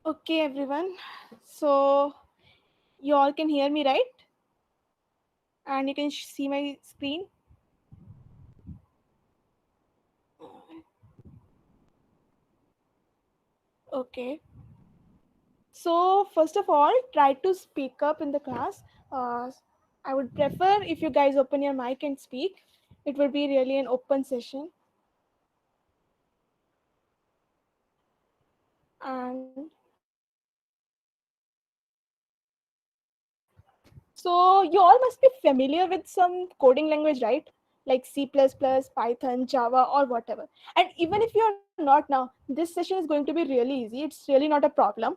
Okay, everyone. So you all can hear me, right? And you can see my screen. Okay. So first of all, try to speak up in the class. Uh, I would prefer if you guys open your mic and speak. It would be really an open session. And so you all must be familiar with some coding language, right? Like C++, Python, Java, or whatever. And even if you're not now, this session is going to be really easy. It's really not a problem.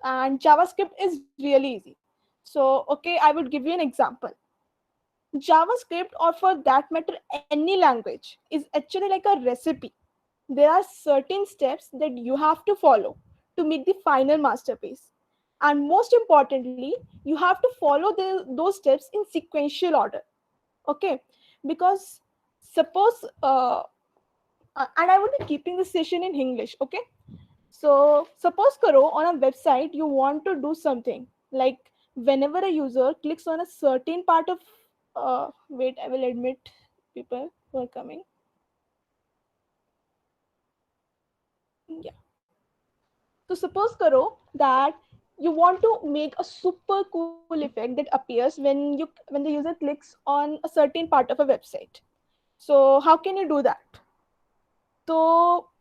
And JavaScript is really easy. So, okay, I would give you an example. JavaScript, or for that matter, any language, is actually like a recipe. There are certain steps that you have to follow to make the final masterpiece. And most importantly, you have to follow those steps in sequential order. Okay, because suppose, and I would be keeping this session in English. Okay, so suppose karo on a website you want to do something like whenever a user clicks on a certain part of wait, I will admit people who are coming. Yeah. So suppose karo that you want to make a super cool effect that appears when the user clicks on a certain part of a website. So how can you do that? तो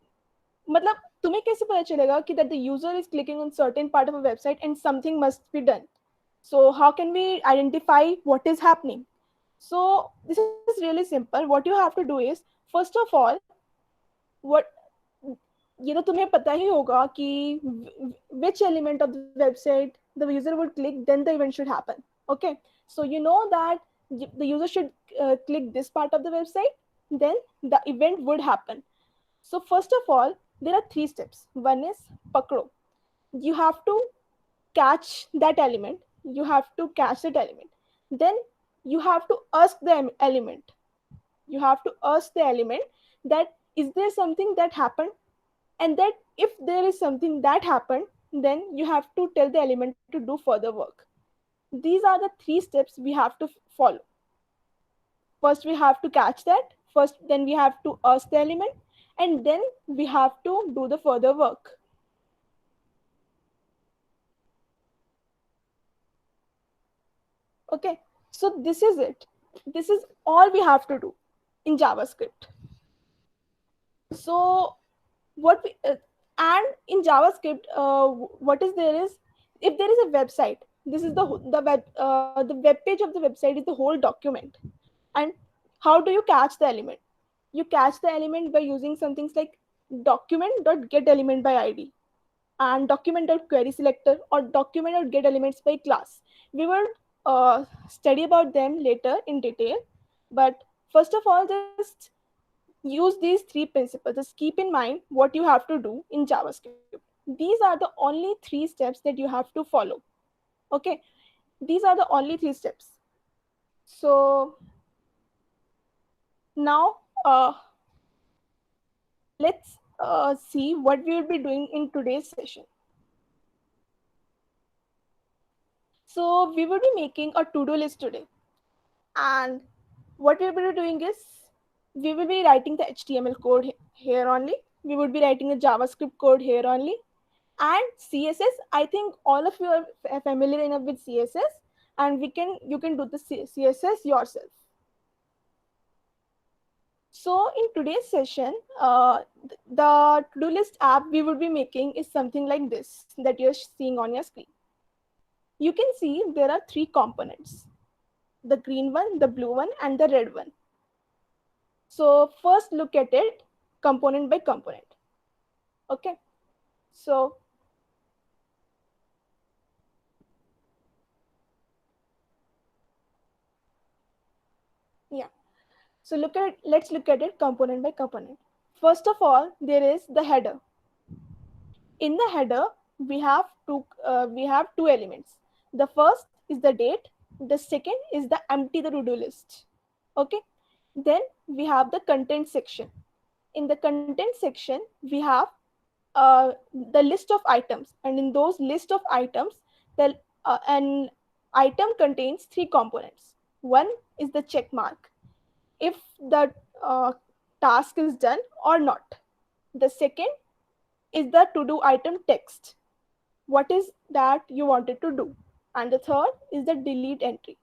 मतलब तुम्हें कैसे पता चलेगा कि that the user is clicking on certain part of a website and something must be done? So how can we identify what is happening? So this is really simple. What you have to do is, first of all, what ये तो तुम्हें पता ही होगा कि which element of the website the user would click, then the event should happen. Okay, so you know that the user should click this part of the website, then the event would happen. So first of all, there are three steps. One is pakdo. You have to catch that element. You have to catch that element. Then you have to ask the element. You have to ask the element that is there something that happened, and that if there is something that happened, then you have to tell the element to do further work. These are the three steps we have to follow. First we have to catch that, first then we have to ask the element, and then we have to do the further work. Okay, so this is it. This is all we have to do in JavaScript. So what we and in JavaScript, what is there is, if there is a website, this is the web page of the website is the whole document. And how do you catch the element? You catch the element by using some things like document.getElementById and document.query selector or document.get elements by class. We will study about them later in detail, but first of all, just use these three principles. Just keep in mind what you have to do in JavaScript. These are the only three steps that you have to follow. Okay, these are the only three steps. So now let's see what we will be doing in today's session. So we will be making a to-do list today. And what we will be doing is, we will be writing the HTML code here only. We would be writing the JavaScript code here only. And CSS, I think all of you are familiar enough with CSS, and you can do the CSS yourself. So in today's session, the to-do list app we would be making is something like this that you're seeing on your screen. You can see there are three components: the green one, the blue one, and the red one. So first look at it component by component. Okay. So yeah. So let's look at it component by component. First of all, there is the header. In the header, we have two elements. The first is the date. The second is the empty the to-do list. Okay. Then we have the content section. In the content section, we have the list of items, and in those list of items, the an item contains three components. One is the check mark, if the uh, task is done or not. The second is the to do item text, what is that you wanted to do. And the third is the delete entry,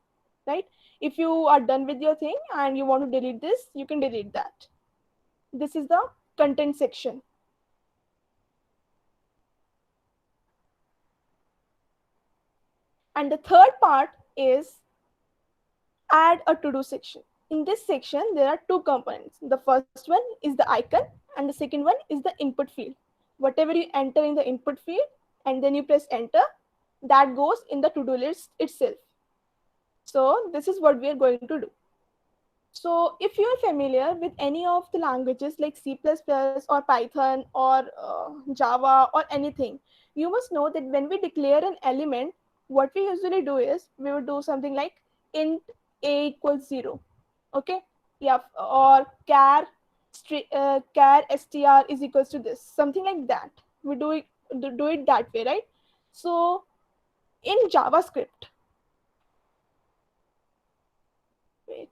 right? If you are done with your thing and you want to delete this, you can delete that. This is the content section. And the third part is add a to do section. In this section, there are two components. The first one is the icon, and the second one is the input field. Whatever you enter in the input field and then you press enter, that goes in the to do list itself. So, this is what we are going to do. So, if you are familiar with any of the languages like C++ or Python or Java or anything, you must know that when we declare an element, what we usually do is we would do something like int a equals 0. Okay. Yeah. Or char str is equals to this. Something like that. We do it that way, right? So, in JavaScript, wait.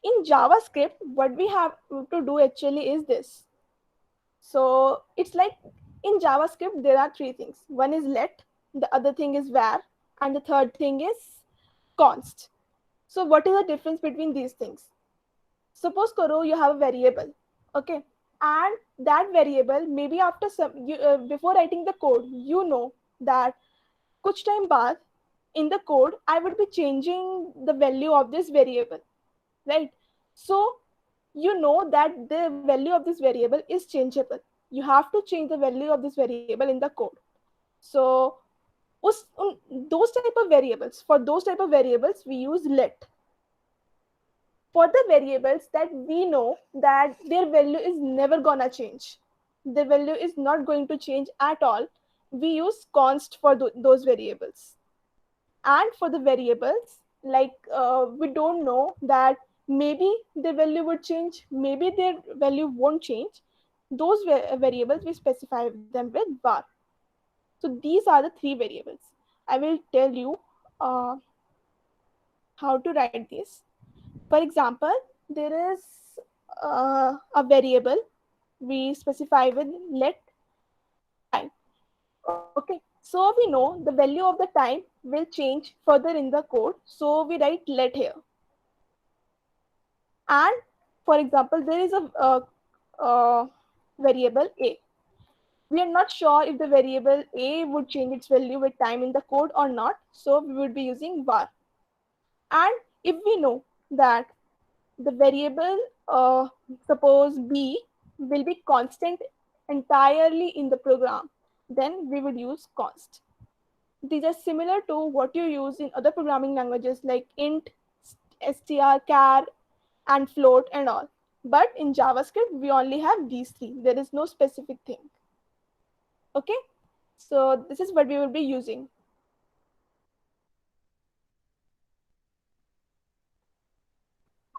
In JavaScript, what we have to do actually is this. So it's like in JavaScript, there are three things. One is let, the other thing is var, and the third thing is const. So what is the difference between these things? Suppose karo you have a variable, okay, and that variable maybe after before writing the code, you know that kuch time baad in the code I would be changing the value of this variable, right? So you know that the value of this variable is changeable. You have to change the value of this variable in the code. So those type of variables, for those type of variables, we use let. For the variables that we know that their value is never gonna change, the value is not going to change at all, we use const for those variables. And for the variables, like we don't know that maybe their value would change, maybe their value won't change, those variables we specify them with var. So these are the three variables. I will tell you uh, how to write this. For example, there is a variable we specify with let time. Okay, so we know the value of the time will change further in the code, so we write let here. And for example, there is a variable a. We are not sure if the variable a would change its value with time in the code or not, so we would be using var. And if we know that the variable suppose b will be constant entirely in the program, then we would use const. These are similar to what you use in other programming languages like int, str, char, and float and all. But in JavaScript, we only have these three. There is no specific thing. Okay, so this is what we will be using.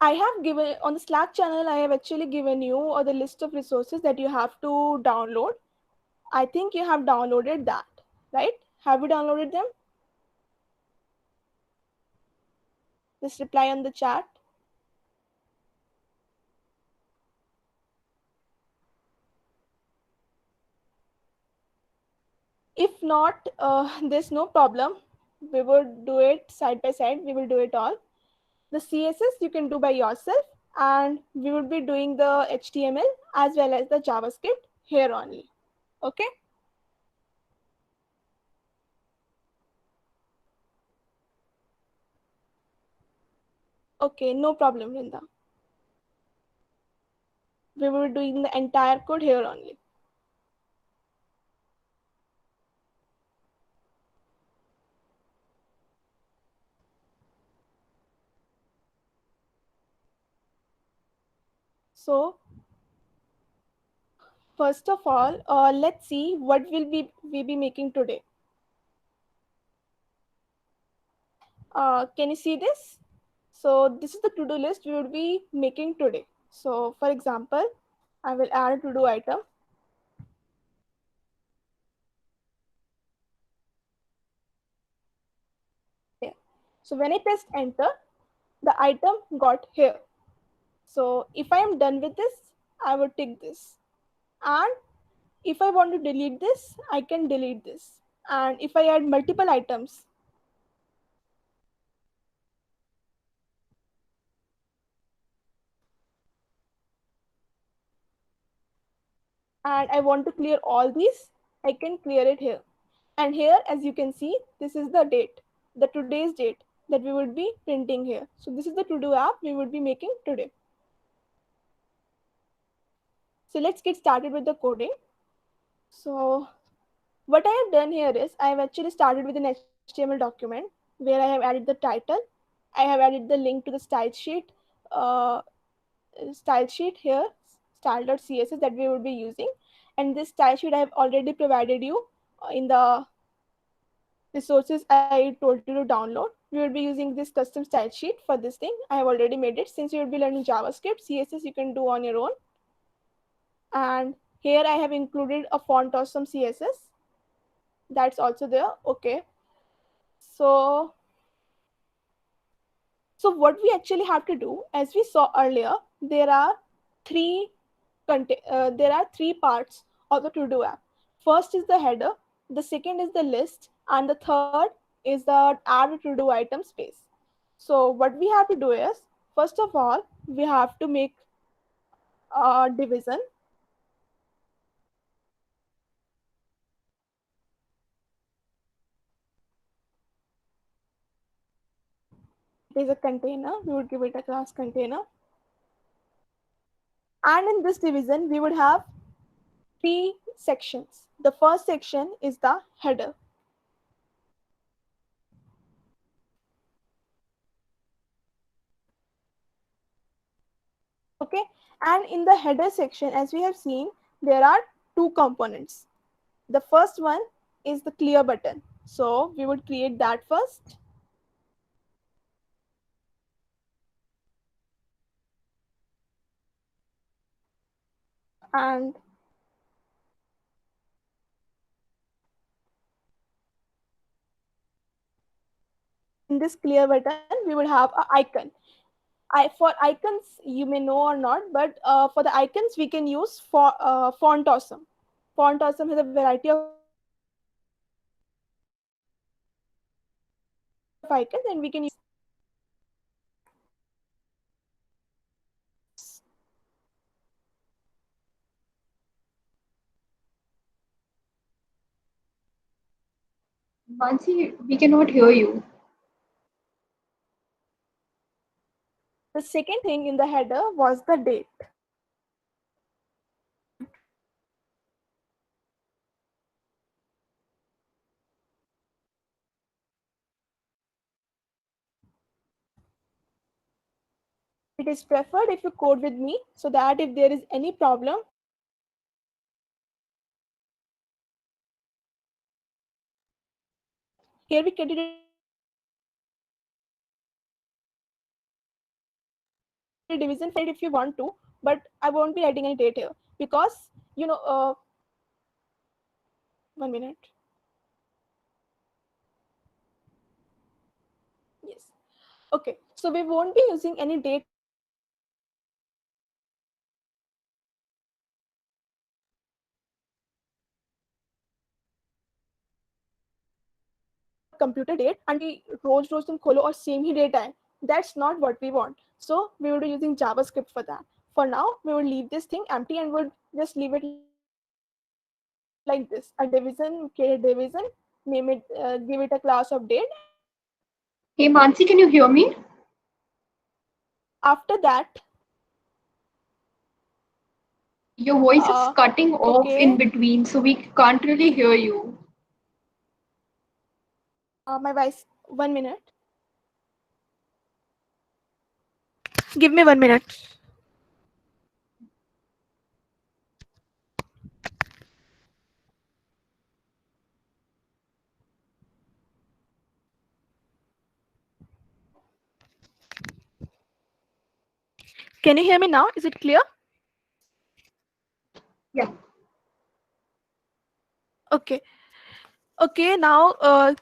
I have given on the Slack channel, I have actually given you the list of resources that you have to download. I think you have downloaded that, right? Have you downloaded them? Just reply on the chat. If not, there's no problem. We will do it side by side. We will do it all. The CSS you can do by yourself, and we will be doing the HTML as well as the JavaScript here only. Okay. Okay, no problem, Linda. We will be doing the entire code here only. So first of all, let's see what will we be making today. Can you see this? So this is the to-do list we would be making today. So for example, I will add a to-do item. Here. So when I pressed enter, the item got here. So if I am done with this, I would tick this. And if I want to delete this, I can delete this. And if I add multiple items, and I want to clear all these, I can clear it here. And here, as you can see, this is the date, the today's date that we would be printing here. So this is the to-do app we would be making today. So let's get started with the coding. So what I have done here is I have actually started with an HTML document where I have added the title. I have added the link to the uh, style sheet here, style.css that we would be using. And this style sheet I have already provided you in the resources I told you to download. We will be using this custom style sheet for this thing. I have already made it. Since you will be learning JavaScript, CSS you can do on your own. And here I have included a font awesome CSS. That's also there. Okay. So, so what we actually have to do, as we saw earlier, there are three there are three parts of the to-do app. First is the header, the second is the list, and the third is the add to-do item space. So what we have to do is, first of all, we have to make a division. It is a container. We would give it a class container. And in this division, we would have three sections. The first section is the header. Okay, and in the header section, as we have seen, there are two components. The first one is the clear button. So we would create that first. And in this clear button, we would have an icon. For icons, you may know or not, but for the icons, we can use Font Awesome. Font Awesome has a variety of icons, and we can use Mansi, we cannot hear you. the second thing in the header was the date. It is preferred if you code with me so that if there is any problem, here we created a division for it if you want to, but I won't be writing any date here because you know, 1 minute. Yes. Okay. So we won't be using any date here because computer date and we रोज तुम खोलो और same ही date आए. That's not what we want. So we will be using JavaScript for that. For now, we will leave this thing empty and we'll just leave it like this. A division, create a division, name it, give it a class of date, and we will use that. Hey Mansi, can you hear me? After that, Your voice is cutting off okay, in between, so we can't really hear you. my voice, 1 minute. Give me 1 minute. Can you hear me now? Is it clear? Yeah. Okay. Okay, now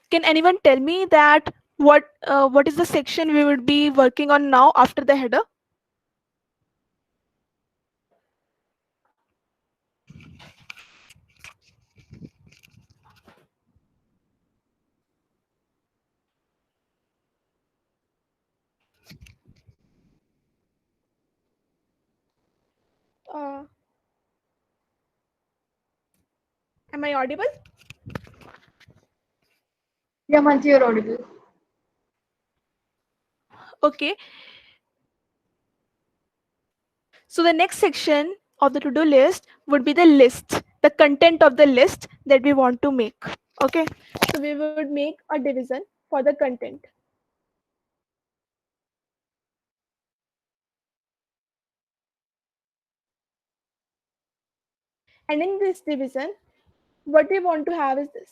can anyone tell me that what is the section we would be working on now after the header? Uh, am I audible? Yeah, Mansi, you're audible. Okay. So the next section of the to-do list would be the list, the content of the list that we want to make. Okay. So we would make a division for the content. And in this division, what we want to have is this.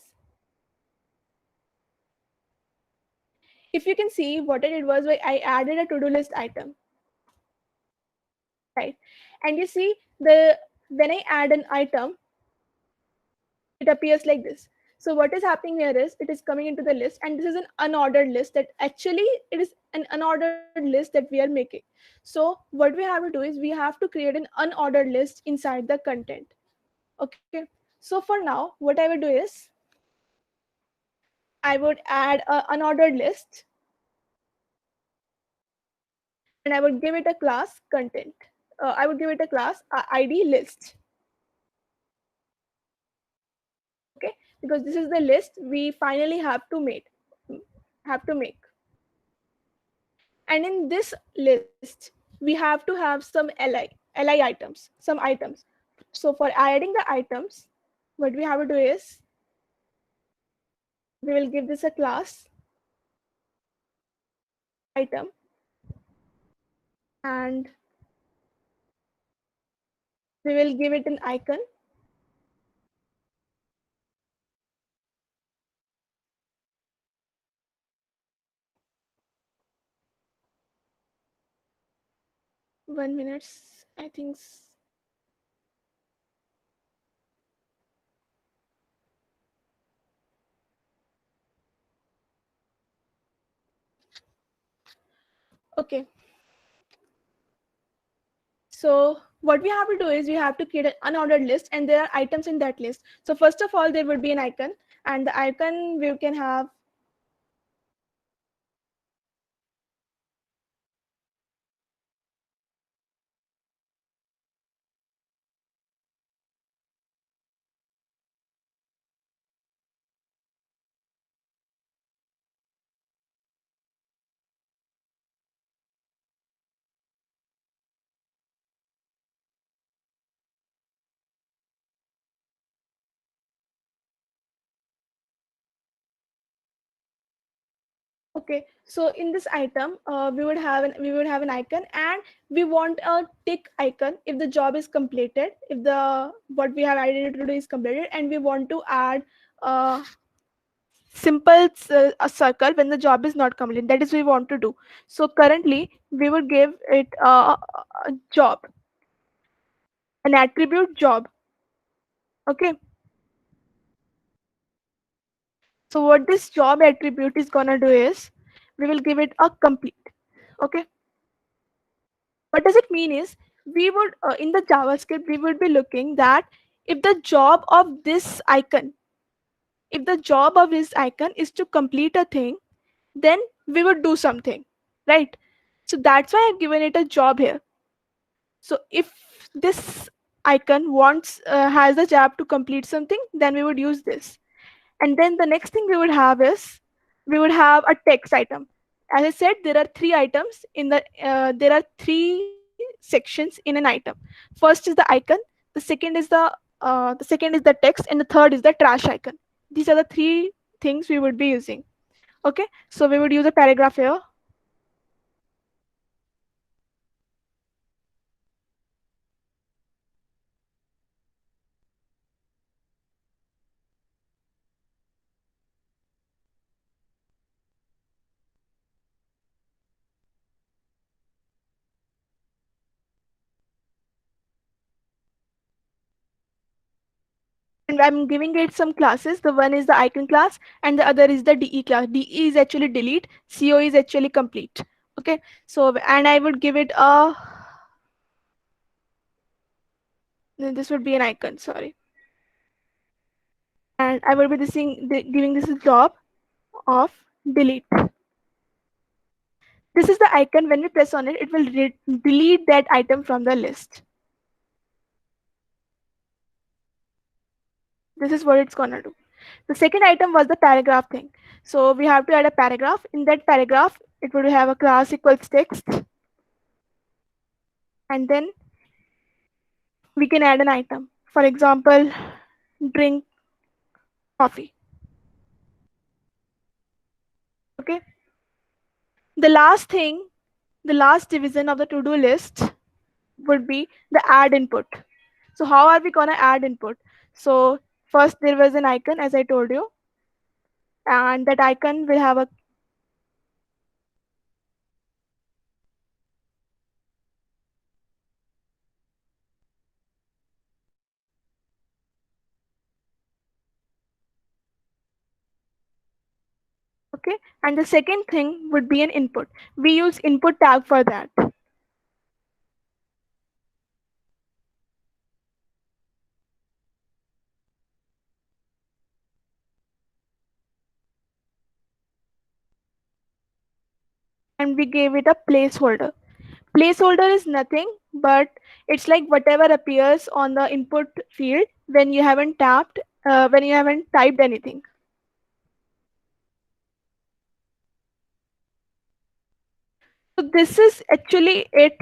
If you can see what I did was I added a to-do list item, right? And you see the when I add an item, it appears like this. So what is happening here is it is coming into the list, and this is an unordered list that actually it is an unordered list that we are making. So what we have to do is we have to create an unordered list inside the content. Okay. So for now, what I would do is I would add an unordered list and I would give it a class content. I would give it a class ID list. Okay, because this is the list we finally have to make. And in this list, we have to have some li items, some items. So for adding the items, what we have to do is we will give this a class item, and we will give it an icon. One minute, I think. Okay. So what we have to do is we have to create an unordered list, and there are items in that list. So first of all, there would be an icon, and the icon we can have. Okay, so in this item, we would have an icon, and we want a tick icon if the job is completed, if the what we have added to do is completed, and we want to add a a circle when the job is not complete. That is we want to do. So currently, we would give it a job, an attribute job. Okay, so what this job attribute is gonna do is we will give it a complete. Okay, what does it mean is we would in the JavaScript we would be looking that if the job of this icon if the job of this icon is to complete a thing, then we would do something, right? So that's why I've given it a job here. So if this icon wants has the job to complete something, then we would use this. And then the next thing we would have is we would have a text item. As I said, there are three items in there are three sections in an item. First is the icon, the second is the text, and the third is the trash icon. These are the three things we would be using. Okay, so we would use a paragraph here. I'm giving it some classes. The one is the icon class and the other is the DE class. DE is actually delete, CO is actually complete. Okay, so and I would give it a, this would be an icon, sorry. And I will be giving this a job of delete. This is the icon. When we press on it, it will delete that item from the list. This is what it's gonna do. The second item was the paragraph thing. So we have to add a paragraph. In that paragraph, it would have a class equals text, and then we can add an item. For example, drink coffee. Okay. The last thing, the last division of the to-do list would be the add input. So how are we gonna add input? So first there was an icon, as I told you, and that icon will have a, okay, and the second thing would be an input. We use input tag for that. And we gave it a placeholder. Placeholder is nothing but it's like whatever appears on the input field when you haven't when you haven't typed anything. So this is actually it,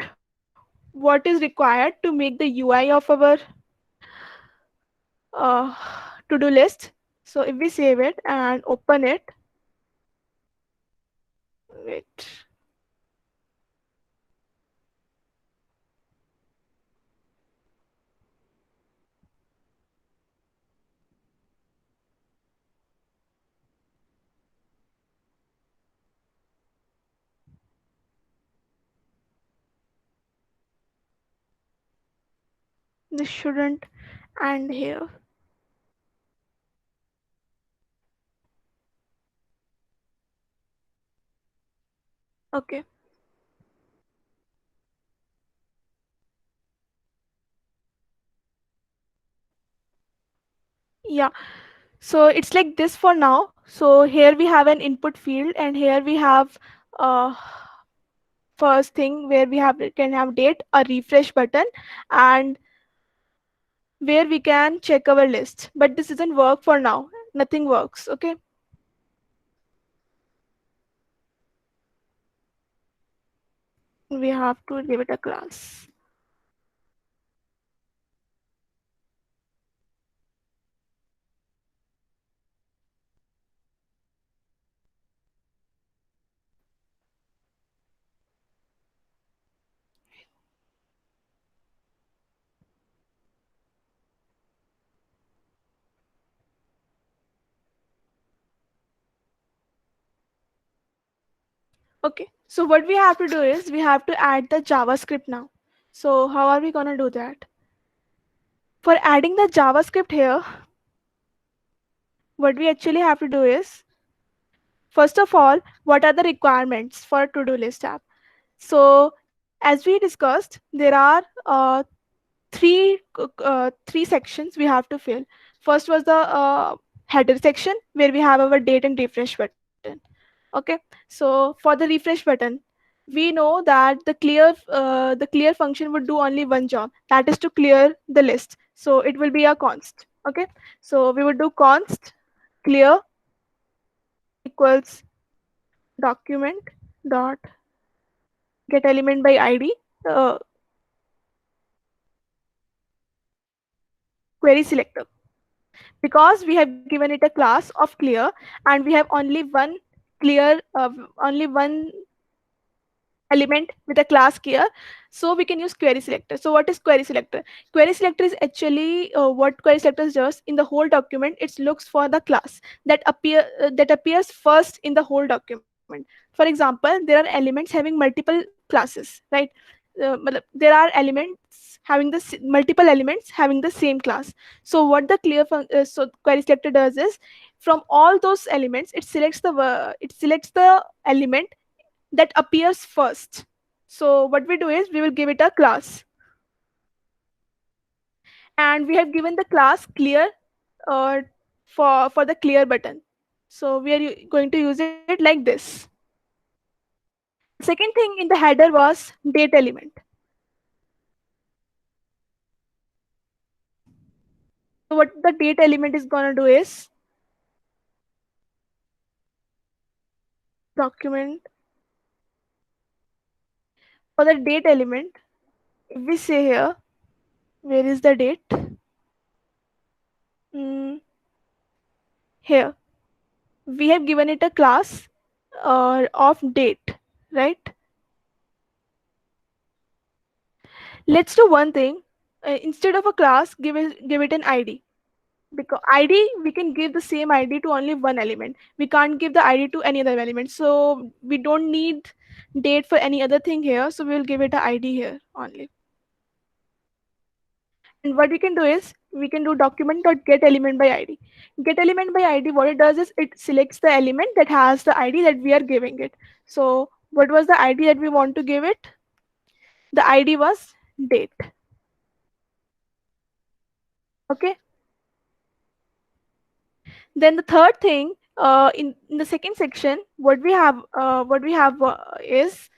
what is required to make the UI of our uh, to-do list. So if we save it and open it, wait. This shouldn't end here. Okay. Yeah. So it's like this for now. So here we have an input field and here we have uh, first thing where we have can have date, a refresh button, and where we can check our list. But this doesn't work for now. Nothing works. Okay. We have to give it a class. Okay. So what we have to do is we have to add the JavaScript now. So how are we gonna do that? For adding the JavaScript here, what we actually have to do is, first of all, what are the requirements for a to-do list app? So as we discussed, there are three sections we have to fill. First was the header section where we have our date and refresh button. Okay, so for the refresh button, we know that the clear function would do only one job, that is to clear the list. So it will be a const. Okay, so we would do const clear equals document dot get element by id, uh, query selector, because we have given it a class of clear and we have only one clear only one element with a class clear, so we can use query selector. So what is query selector? Query selector is actually what query selector does in the whole document. It looks for the class that appears first in the whole document. For example, there are elements having multiple classes, right? there are elements having multiple elements having the same class. So what the so query selector does is, from all those elements, it selects the element that appears first. So what we do is we will give it a class, and we have given the class clear uh, for the clear button. So we are going to use it like this. Second thing in the header was date element. So what the date element is going to do is document for the date element. If we say here, where is the date? Mm, here we have given it a class of date, right? Let's do one thing. Instead of a class, give it an ID. Because ID, we can give the same ID to only one element. We can't give the ID to any other element. So we don't need date for any other thing here. So we will give it an ID here only. And what we can do is we can do document.get element by ID. Get element by ID, what it does is it selects the element that has the ID that we are giving it. So what was the ID that we want to give it? The ID was date. Okay. Then the third thing, in the second section, what we have is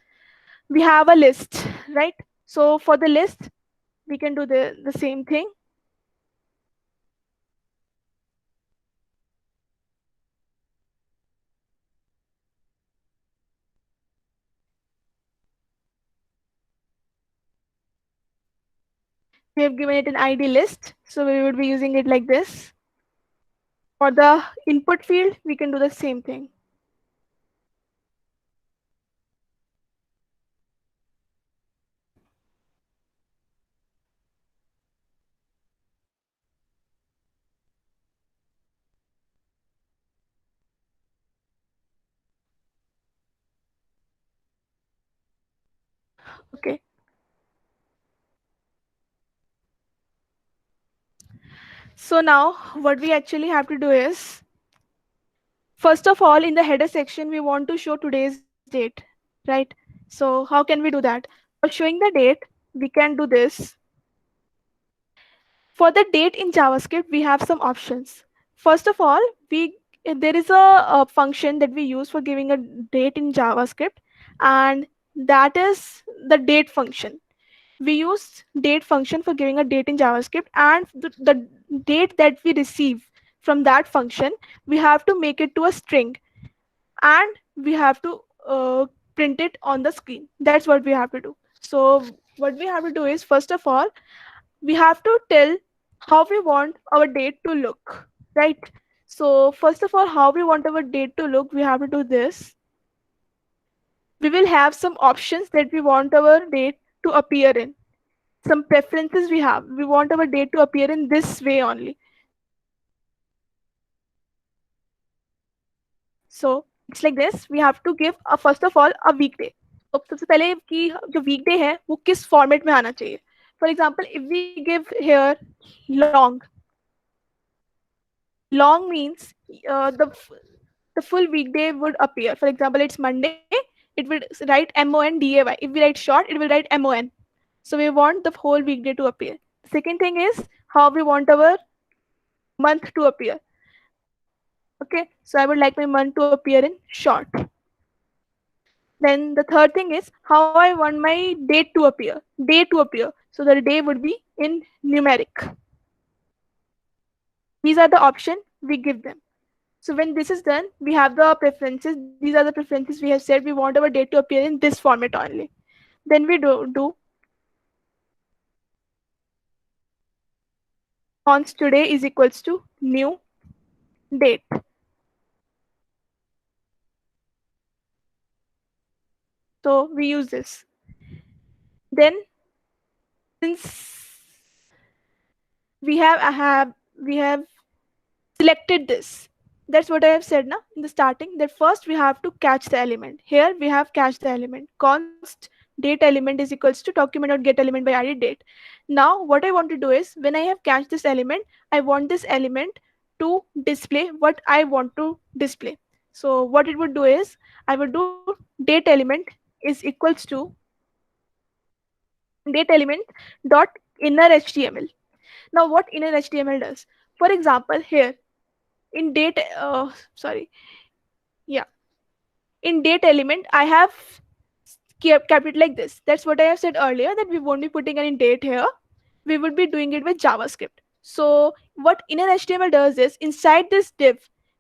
we have a list, right? So for the list, we can do the same thing. We have given it an ID list, so we would be using it like this. For the input field, we can do the same thing. Okay. So now what we actually have to do is, first of all, in the header section, we want to show today's date, right? So how can we do that? For showing the date, we can do this. For the date in JavaScript, we have some options. First of all, there is a function that we use for giving a date in JavaScript, and that is the date function. We use date function for giving a date in JavaScript, and the date that we receive from that function, we have to make it to a string, and we have to print it on the screen. That's what we have to do. So what we have to do is, first of all, we have to tell how we want our date to look, right? So first of all, how we want our date to look, we have to do this. We will have some options that we want our date to appear in. Some preferences we have. We want our date to appear in this way only. So it's like this. We have to give first of all a weekday. तो सबसे पहले कि जो वीकडे है वो किस format में आना चाहिए. For example if we give hair long, long means the full weekday would appear. For example, it's Monday, it will write Monday. If we write short, it will write Mon. So we want the whole weekday to appear. Second thing is how we want our month to appear. Okay, so I would like my month to appear in short. Then the third thing is how I want my date to appear. Day to appear. So the day would be in numeric. These are the options we give them. So when this is done, we have the preferences. These are the preferences we have said. We want our date to appear in this format only. Then we do const today is equals to new date. So we use this. Then since we have selected this. That's what I have said now in the starting, that first we have to catch the element. Here we have catch the element. Const date element is equals to document.getElement by id date. Now what I want to do is when I have cached this element, I want this element to display what I want to display. So what it would do is I would do date element is equals to date element dot inner HTML. Now what inner HTML does? For example, here in date, sorry, yeah, in date element I have kept it like this. That's what I have said earlier, that we won't be putting any date here. We would be doing it with JavaScript. So what inner HTML does is inside this div,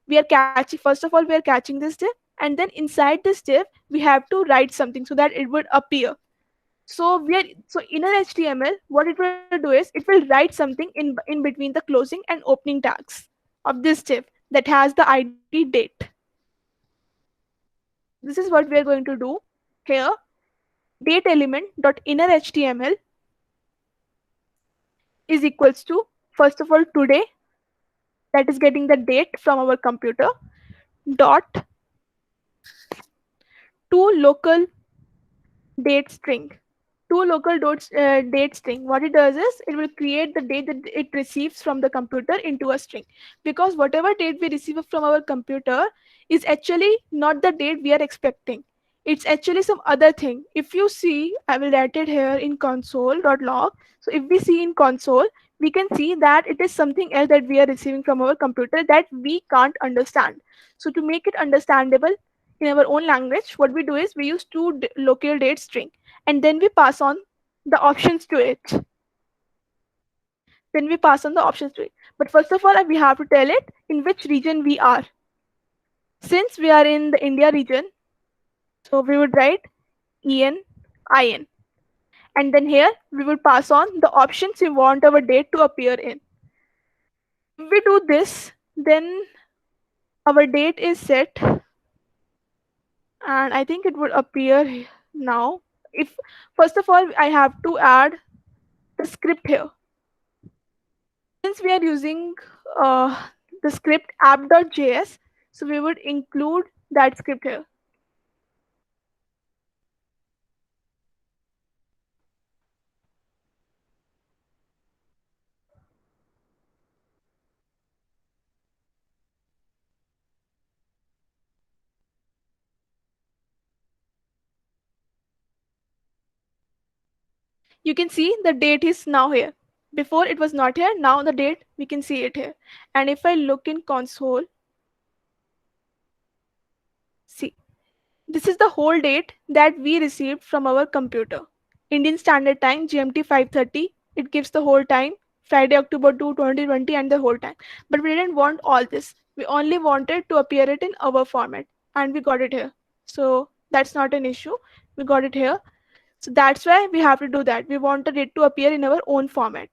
we are catching, first of all, we are catching this div, and then inside this div, we have to write something so that it would appear. So inner HTML, what it will do is it will write something in between the closing and opening tags of this div that has the ID date. This is what we are going to do here. Date element dot inner HTML is equals to, first of all, today, that is getting the date from our computer, dot to local date string. To local date string, what it does is it will create the date that it receives from the computer into a string, because whatever date we receive from our computer is actually not the date we are expecting. It's actually some other thing. If you see, I will write it here in console.log. So if we see in console, we can see that it is something else that we are receiving from our computer that we can't understand. So to make it understandable in our own language, what we do is we use local date string, and then we pass on the options to it. Then we pass on the options to it. But first of all, we have to tell it in which region we are. Since we are in the India region, so we would write EN, and then here we would pass on the options we want our date to appear in. If we do this, then our date is set, and I think it would appear now. If first of all I have to add the script here. Since we are using the script app.js, so we would include that script here. You can see the date is now here. Before it was not here, now the date we can see it here. And if I look in console, see, this is the whole date that we received from our computer. Indian Standard Time, GMT 5:30. It gives the whole time, Friday, October 2, 2020, and the whole time. But we didn't want all this. We only wanted to appear it in our format, and we got it here. So that's not an issue. We got it here. So that's why we have to do that. We wanted it to appear in our own format.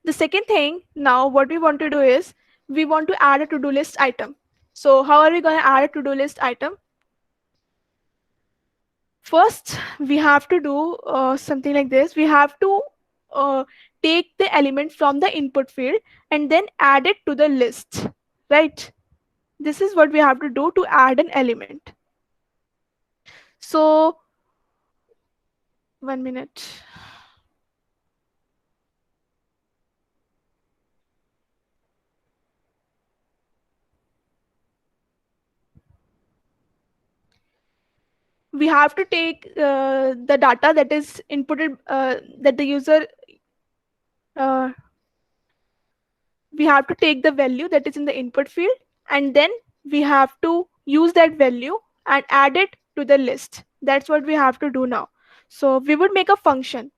The second thing, now what we want to do is we want to add a to-do list item. So how are we going to add a to-do list item? First, we have to do something like this. We have to take the element from the input field and then add it to the list, right? This is what we have to do to add an element. So, 1 minute. We have to take the data that is inputted, that the user, uh, we have to take the value that is in the input field, and then we have to use that value and add it to the list. That's what we have to do now. So we would make a function.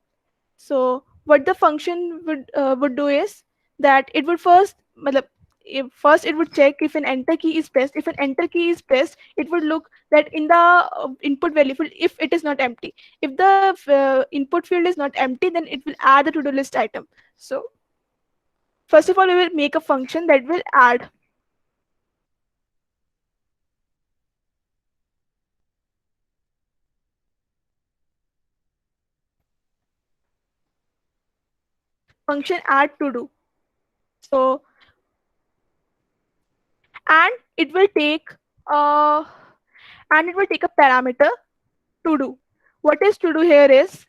So what the function would do is that it would first, first it would check if an enter key is pressed. If an enter key is pressed, it would look that in the input value field, if it is not empty. If the input field is not empty, then it will add the to-do list item. So first of all, we will make a function that will add. Function add to do. So, and it will take uh, and it will take a parameter to do. What is to do here is,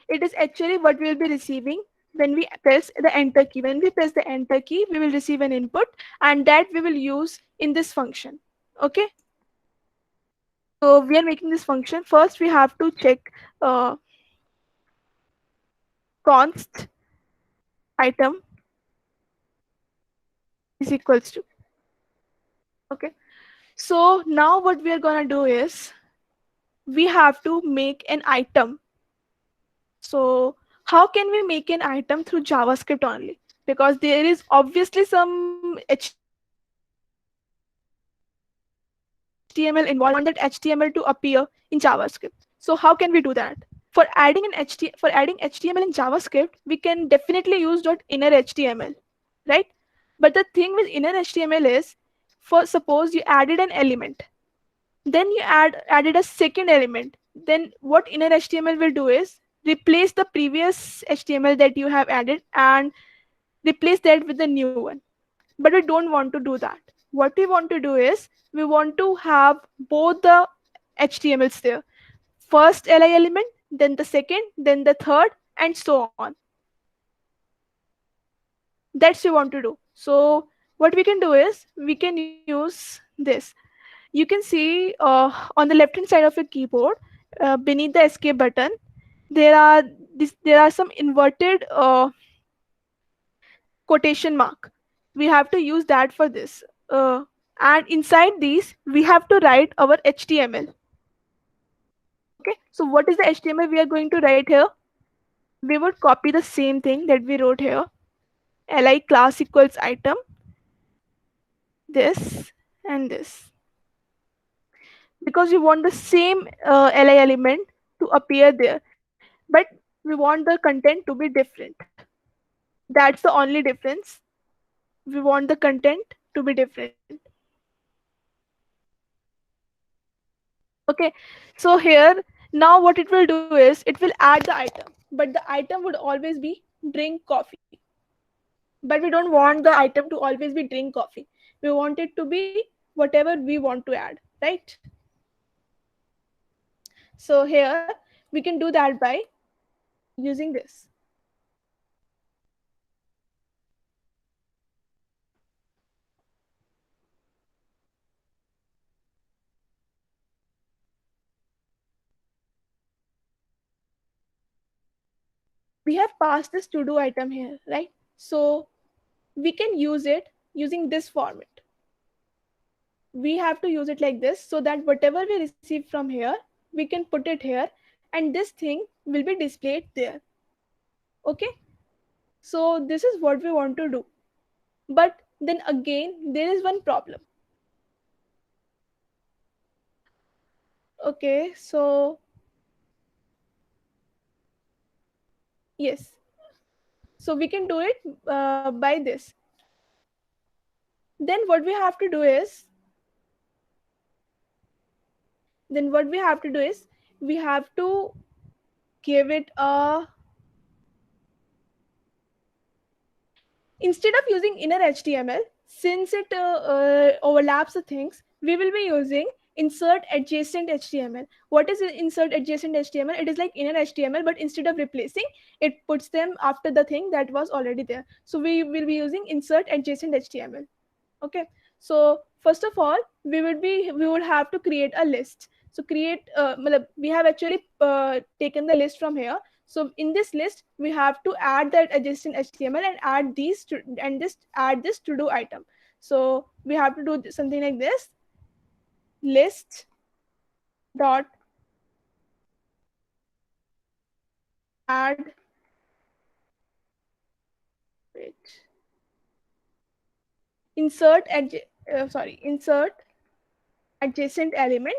it is actually what we will be receiving when we press the enter key. When we press the enter key, we will receive an input, and that we will use in this function. Okay. So we are making this function. First, we have to check uh, const item is equals to. Okay. So now what we are gonna do is, we have to make an item. So how can we make an item through JavaScript only? Because there is obviously some HTML involved. We want that HTML to appear in JavaScript. So how can we do that? For adding HTML in JavaScript, we can definitely use .inner HTML, right? But the thing with inner HTML is, for suppose you added an element, then you added a second element, then what inner HTML will do is replace the previous HTML that you have added and replace that with the new one. But we don't want to do that. What we want to do is, we want to have both the HTMLs there. First li element, then the second, then the third, and so on. That's we want to do. So what we can do is, we can use this. You can see on the left hand side of your keyboard, beneath the escape button, there are some inverted quotation mark. We have to use that for this. And inside these, we have to write our HTML. Okay. So what is the HTML we are going to write here? We would copy the same thing that we wrote here. Li class equals item, this and this. Because we want the same li element to appear there, but we want the content to be different. That's the only difference. We want the content to be different. Okay. So here, now what it will do is, it will add the item, but the item would always be drink coffee. But we don't want the item to always be drink coffee. We want it to be whatever we want to add, right? So here we can do that by using this. We have passed this to do item here, right? So we can use it using this format. We have to use it like this, so that whatever we receive from here, we can put it here, and this thing will be displayed there. Okay. So this is what we want to do. But then again, there is one problem. Okay. So yes, so we can do it by this. Then what we have to do is, we have to give it a, instead of using inner HTML, since it overlaps the things, we will be using insert adjacent HTML. What is insert adjacent HTML? It is like inner HTML, but instead of replacing, it puts them after the thing that was already there. So we will be using insert adjacent HTML. Okay. So first of all, we would have to create a list. So we have actually taken the list from here. So in this list, we have to add that adjacent HTML and add these to, and this add this to do item. So we have to do something like this: list dot add, wait, insert insert adjacent element,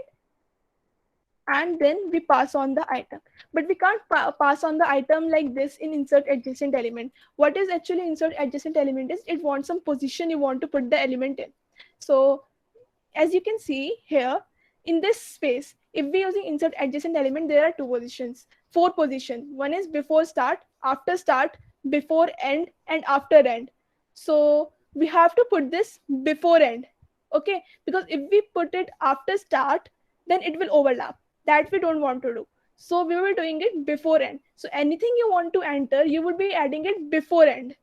and then we pass on the item. But we can't pass on the item like this in insert adjacent element. What is actually insert adjacent element is, it wants some position you want to put the element in. So as you can see here, in this space, if we're using insert adjacent element, there are four positions. One is before start, after start, before end, and after end. So we have to put this before end. Okay. Because if we put it after start, then it will overlap. That we don't want to do. So we will doing it before end. So anything you want to enter, you would be adding it before end.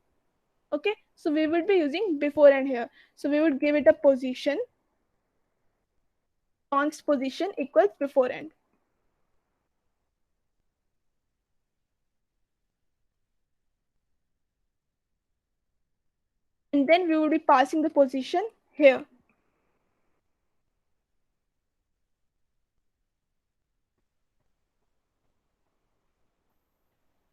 Okay, so we would be using before end here. So we would give it a position, const position equals before end. And then we would be passing the position here.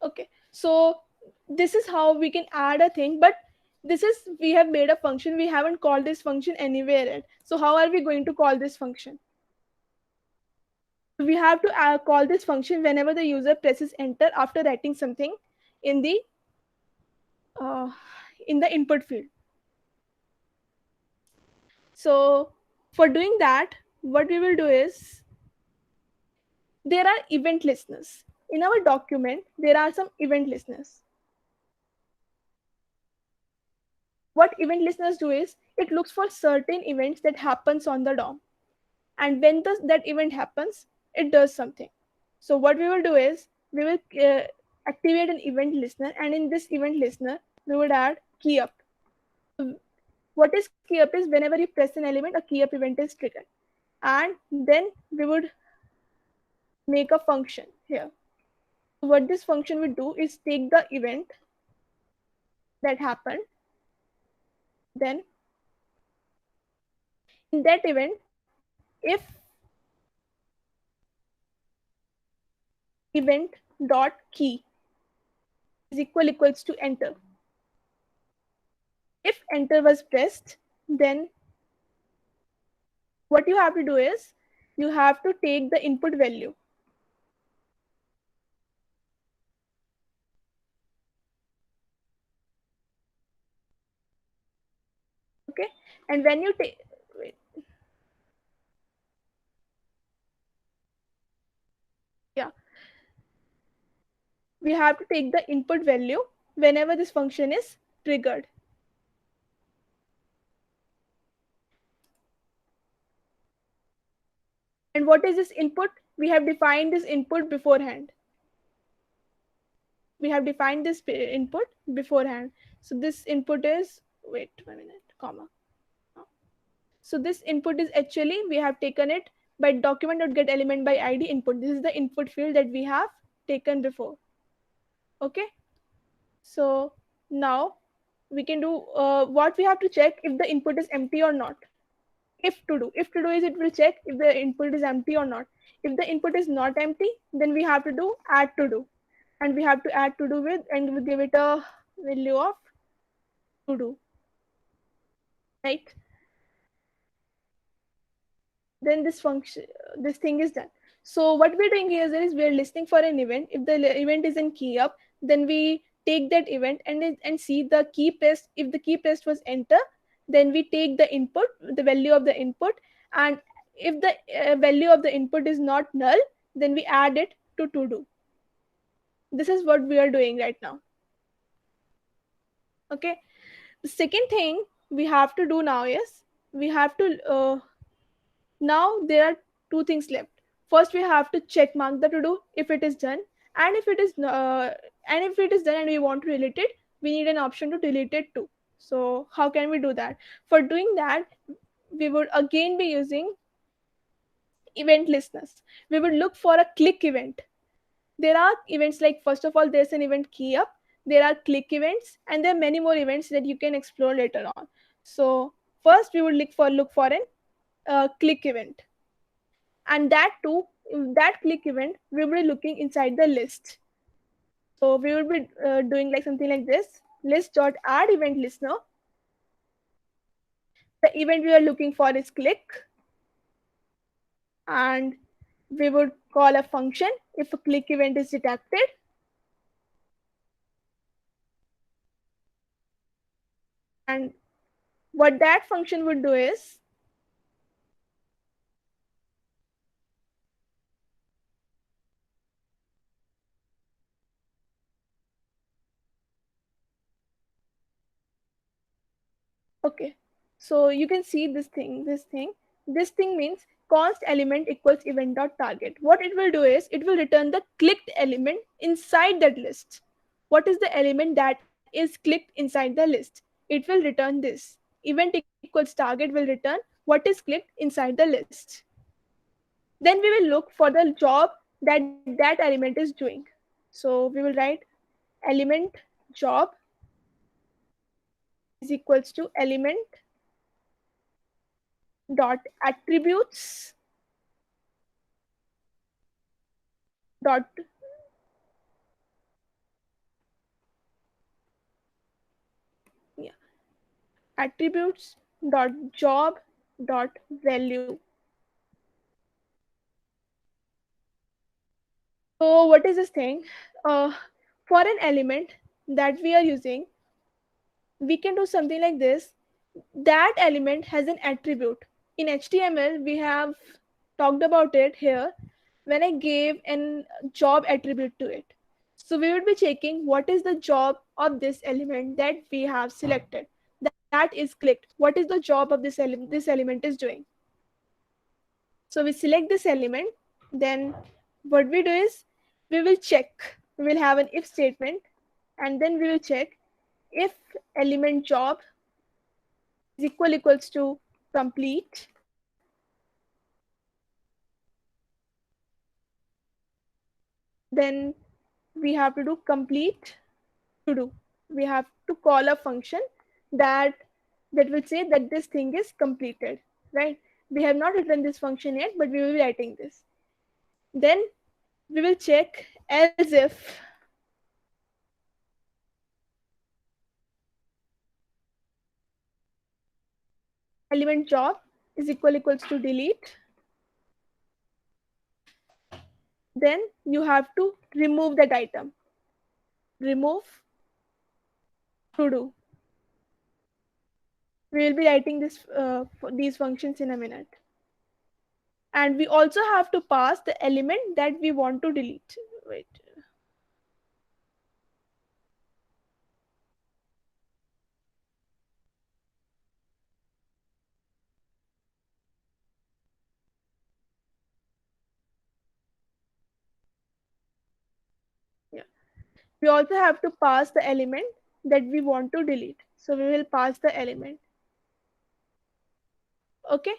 Okay, so this is how we can add a thing, but this is, we have made a function, we haven't called this function anywhere yet. So how are we going to call this function? We have to call this function whenever the user presses enter after writing something in the uh, input field. So for doing that, what we will do is, there are event listeners in our document. There are some event listeners. What event listeners do is, it looks for certain events that happens on the DOM, and when that event happens, it does something. So what we will do is, we will activate an event listener, and in this event listener we would add key up. What is key up is, whenever you press an element, a key up event is triggered, and then we would make a function here. What this function would do is take the event that happened, then in that event, if event dot key is equals to enter, if enter was pressed, then what you have to do is, you have to take the input value. Okay, and when you take, yeah, we have to take the input value whenever this function is triggered. And what is this input? We have defined this input beforehand. We have defined this input beforehand. So this input is, wait 1 minute, comma. So this input is, actually we have taken it by document.get element by id input. This is the input field that we have taken before. Okay, so now we can do what we have to check, if the input is empty or not. If to do is, it will check if the input is empty or not. If the input is not empty, then we have to do add to do, and we have to add to do with, and we give it a value of to do, right? Then this function, this thing is done. So what we're doing here is, we're listening for an event. If the event is in key up, then we take that event and see the key pressed. If the key pressed was enter, then we take the input, the value of the input, and if the value of the input is not null, then we add it to do. This is what we are doing right now. Okay, the second thing we have to do now is, we have to now there are two things left. First, we have to check mark the to do if it is done, and if it is done and we want to delete it, we need an option to delete it too. So how can we do that? For doing that, we would again be using event listeners. We would look for a click event. There are events like, first of all, there's an event key up, there are click events, and there are many more events that you can explore later on. So first we would look for an click event, and that too, that click event, we will be looking inside the list. So we will be doing like something like this: list dot add event listener. The event we are looking for is click, and we would call a function if a click event is detected. And what that function would do is, okay, so you can see this thing means, const element equals event dot target. What it will do is it will return the clicked element inside that list. What is the element that is clicked inside the list? It will return this. Event equals target will return what is clicked inside the list. Then we will look for the job that that element is doing. So we will write element job is equals to element dot attributes dot yeah, attributes dot job dot value. So what is this thing? Uh, for an element that we are using, we can do something like this. That element has an attribute. In HTML, we have talked about it here when I gave an job attribute to it. So we would be checking what is the job of this element that we have selected. That is clicked. What is the job of this element is doing? So we select this element, then what we do is we will check. We will have an if statement, and then we will check if element job is equals to complete, then we have to do complete to do. We have to call a function that will say that this thing is completed, right? We have not written this function yet, but we will be writing this. Then we will check else if element job is equals to delete. Then you have to remove that item. Remove to do. We will be writing these functions in a minute. And we also have to pass the element that we want to delete. Wait. Yeah. We also have to pass the element that we want to delete. So we will pass the element. Okay.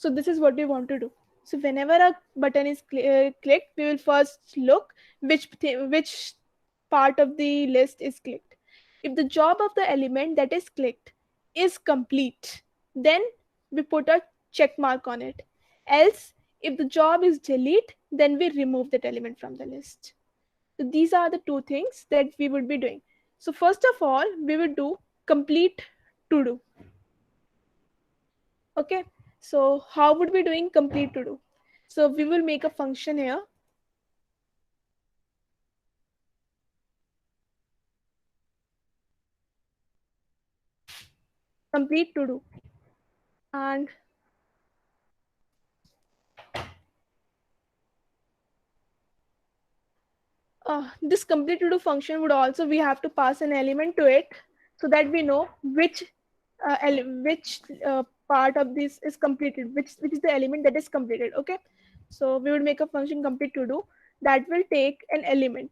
So this is what we want to do. So whenever a button is clicked, we will first look which part of the list is clicked. If the job of the element that is clicked is complete, then we put a check mark on it. Else, if the job is delete, then we remove that element from the list. So these are the two things that we would be doing. So first of all, we would do complete to do. Okay, so how would we doing complete to do? So we will make a function here. Complete to do. And this complete to do function would also, we have to pass an element to it so that we know which part of this is completed, which is the element that is completed. Okay, so we would make a function complete to do that will take an element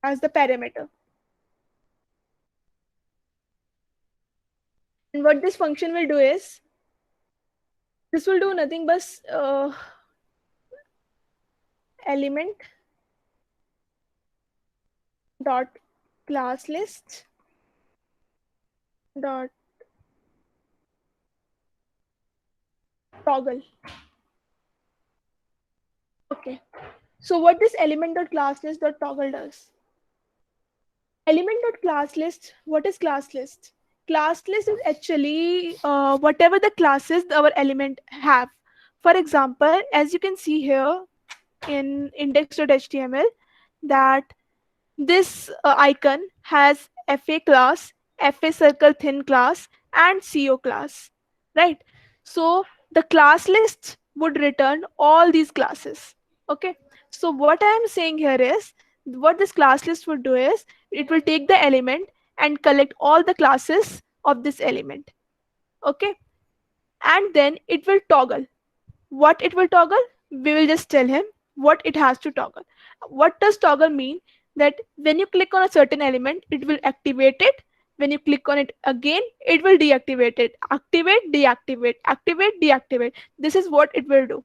as the parameter. And what this function will do is, this will do nothing but element dot class list dot toggle. Okay, so what this element dot class list dot toggle does? Element dot class list. What is class list? Class list is actually whatever the classes our element have. For example, as you can see here in index.html, that this icon has FA class, FA circle thin class, and CO class, right? So the class list would return all these classes. Okay. So what I am saying here is, what this class list would do is it will take the element and collect all the classes of this element. Okay. And then it will toggle. what it will toggle, we will just tell him what it has to toggle. What does toggle mean? That when you click on a certain element, it will activate it. When you click on it again, it will deactivate it. Activate, deactivate, activate, deactivate. This is what it will do.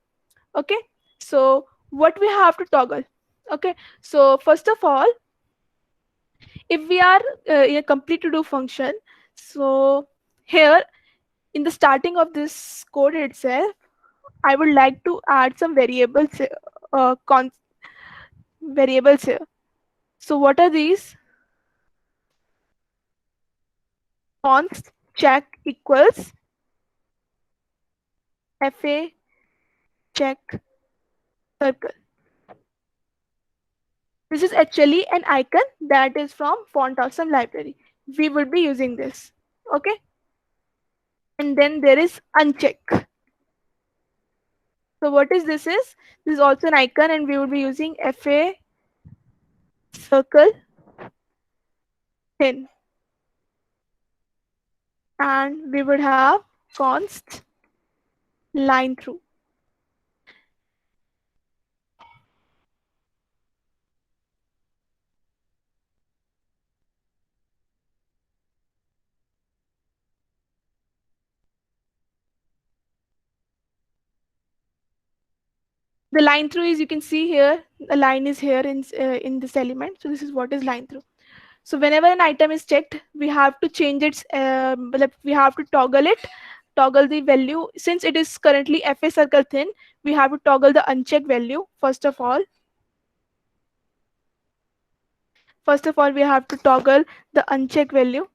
Okay, so what we have to toggle. Okay, so first of all, if we are in a complete to do function, so here in the starting of this code itself, I would like to add some variables, variables here. So what are these? Const check equals fa check circle. This is actually an icon that is from Font Awesome library. We will be using this. Okay. And then there is uncheck. So what is this is? This is also an icon and we will be using fa circle thin. And we would have const line through. The line through is, you can see here, the line is here in this element. So this is what is line through. So whenever an item is checked, we have to change its, we have to toggle it, toggle the value. Since it is currently fa circle thin, we have to toggle the uncheck value first of all. First of all, we have to toggle the uncheck value.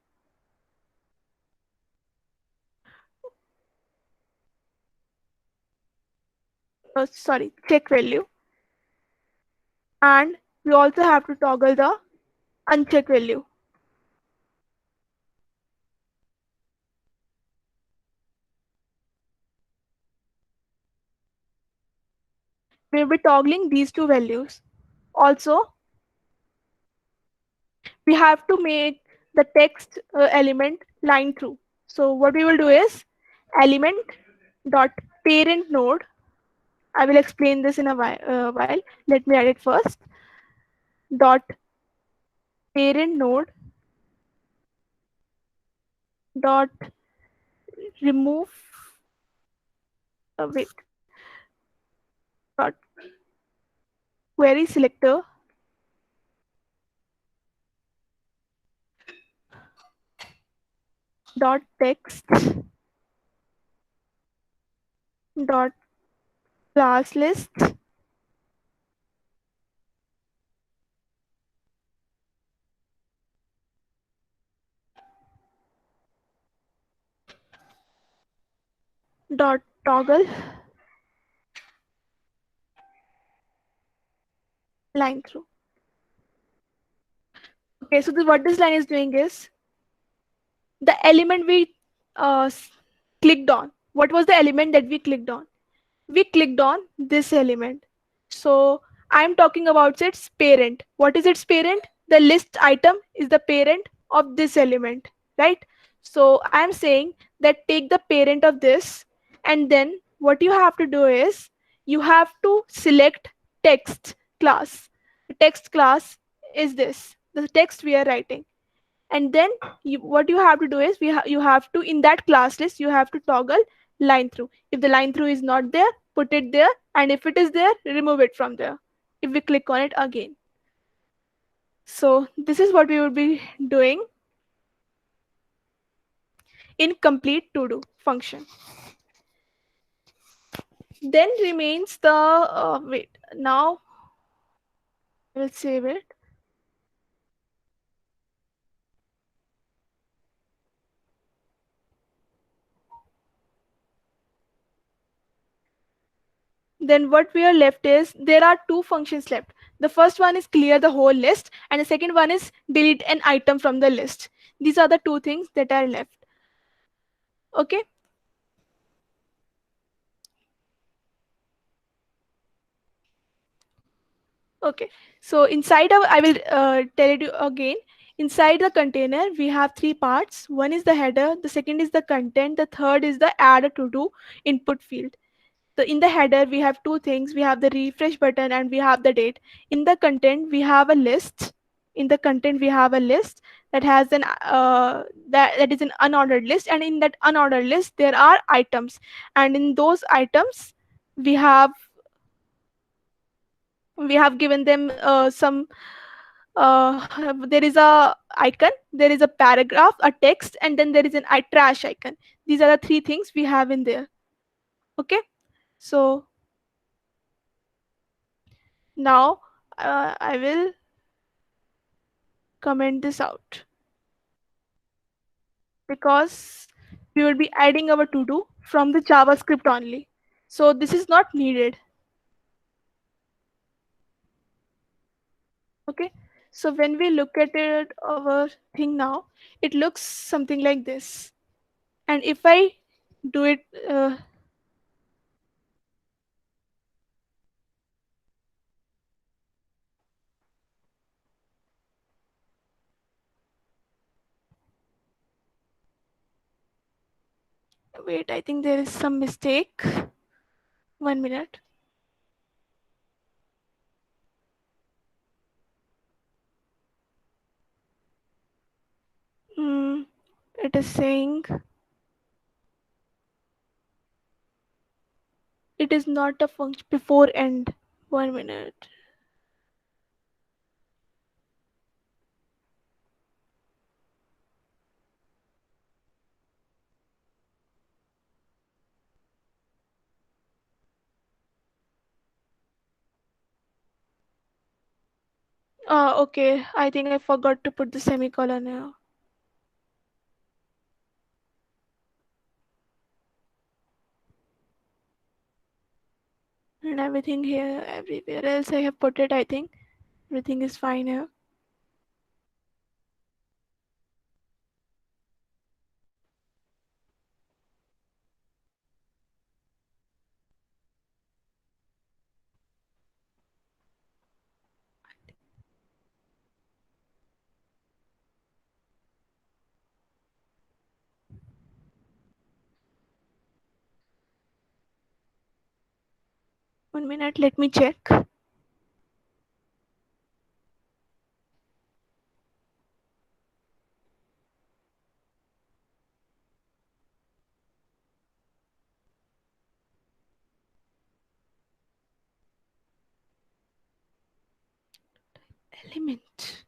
Sorry, check value. And we also have to toggle the uncheck value. We'll be toggling these two values. Also, we have to make the text element line through. So what we will do is element dot parent node. I will explain this in a while. Let me add it first. Dot parent node dot remove wait dot query selector dot text dot class list dot toggle line through. Okay, so what this line is doing is the element we clicked on. What was the element that we clicked on? We clicked on this element. So I'm talking about its parent. What is its parent? The list item is the parent of this element, right? So I'm saying that take the parent of this, and then what you have to do is you have to select text class. The text class is this, the text we are writing. And then what you have to do is you have to, in that class list, you have to toggle line through. If the line through is not there, put it there, and if it is there, remove it from there if we click on it again. So this is what we will be doing in complete to do function. Then remains the wait, now I will save it. Then what we are left is, there are two functions left. The first one is clear the whole list, and the second one is delete an item from the list. These are the two things that are left. Okay. Okay. So inside of, I will tell it you again. Inside the container, we have three parts. One is the header, the second is the content, the third is the add to do input field. in the header we have two things. We have the refresh button and we have the date. In the content we have a list. In the content we have a list that has an that is an unordered list, and in that unordered list there are items, and in those items we have given them some there is a icon, there is a paragraph, a text, and then there is an trash icon. These are the three things we have in there. Okay, so now I will comment this out because we will be adding our to do from the JavaScript only. So this is not needed. Okay. So when we look at it, our thing now, it looks something like this. And if I do it, wait, I think there is some mistake. 1 minute. Mm, it is saying it is not a function before end. 1 minute. Okay. I think I forgot to put the semicolon here. And everything here, everywhere else I have put it. I think everything is fine here. One minute, let me check. Element.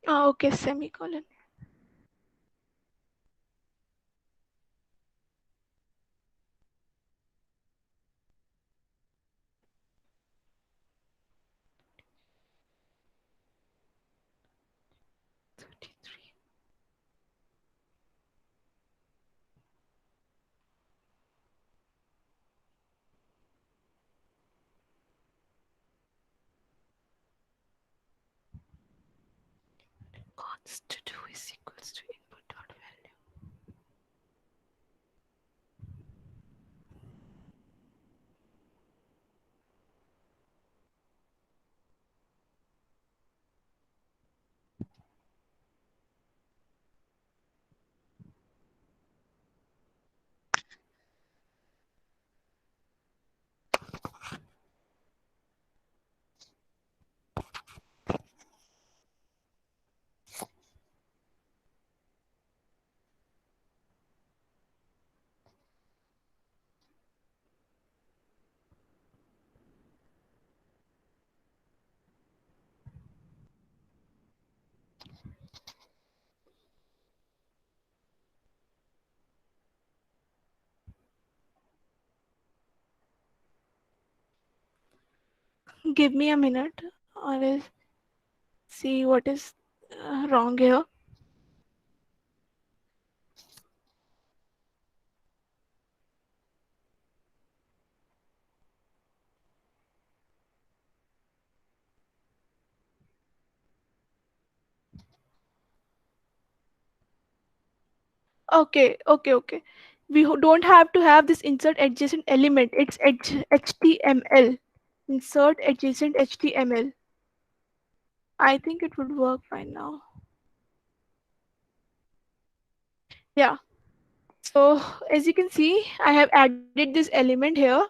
Okay, semicolon. Const to do is equals to input dot value. Give me a minute. I will see what is wrong here. Okay. Don't have to have this insert adjacent element. It's HTML. Insert adjacent HTML. I think it would work fine now. Yeah. So as you can see, I have added this element here,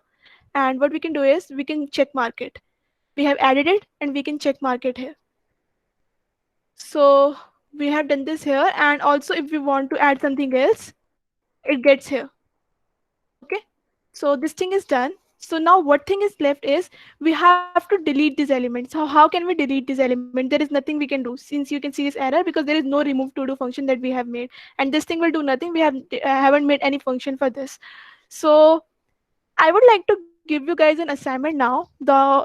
and what we can do is we can check mark it. We have added it and we can check mark it here. So we have done this here, and also if we want to add something else, it gets here. Okay. So this thing is done. So now what thing is left is we have to delete these elements. How can we delete this element? There is nothing we can do, since you can see this error, because there is no remove to do function that we have made, and this thing will do nothing. We haven't made any function for this. So I would like to give you guys an assignment now.